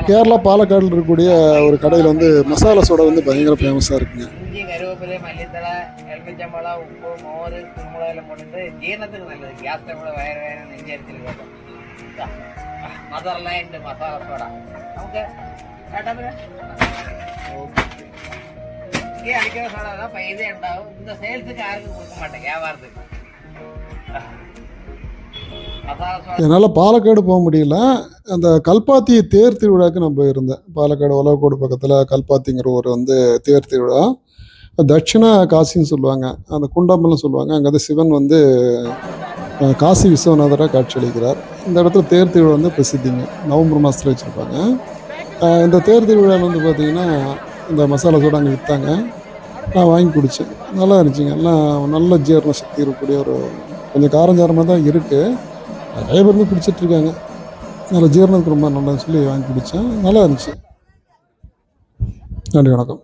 கேரளா பாலக்காடில் இருக்கக்கூடிய ஒரு கடையில் வந்து மசாலா சோடா வந்து பயங்கர ஃபேமஸாக இருக்குங்க. இஞ்சி கருவேப்பிலை மல்லித்தலை எலுமிச்சம்பழம் உப்பு மோர் குருமுளகெல்லாம் போட்டு ஜீரணத்துக்கு நல்லது. கேஸ் கூட வயிறு வேணும் நெஞ்சு எரிச்சல் கேட்கும். மசாலா இந்த மசாலா சோடா நமக்கு இங்கே அடிக்கிற சோடா தான் பையதே உண்டாகும். இந்த சேல்ஸுக்கு யாருக்கும் கொடுக்க மாட்டேன், வியாபாரத்துக்கு. என்னால் பாலக்காடு போக முடியல. அந்த கல்பாத்தி தேர் திருவிழாவுக்கு நான் போயிருந்தேன். பாலக்காடு ஒலவக்கோடு பக்கத்தில் கல்பாத்திங்கிற ஒரு வந்து தேர் திருவிழா. தட்சிண காசின்னு சொல்லுவாங்க, அந்த குண்டம்பலம் சொல்லுவாங்க. அங்கே வந்து சிவன் வந்து காசி விஸ்வநாதராக காட்சியளிக்கிறார். இந்த இடத்துல தேர் திருவிழா வந்து பிரசித்திங்க. நவம்பர் மாதத்தில் வச்சுருப்பாங்க. இந்த தேர் திருவிழாவில் வந்து பார்த்திங்கன்னா இந்த மசாலா சோடா அங்கே விற்றாங்க. நான் வாங்கி குடித்தேன். நல்லா இருந்துச்சுங்க. எல்லாம் நல்ல ஜீரண சக்தி இருக்கக்கூடிய ஒரு கொஞ்சம் காரஞ்சாரமாக தான் இருக்குது. நிறைய பேர் வந்து குடிச்சிட்ருக்காங்க. நல்ல ஜீரணத்துக்கு ரொம்ப நல்லதுன்னு சொல்லி வாங்கி குடித்தேன். நல்லா இருந்துச்சு. நன்றி, வணக்கம்.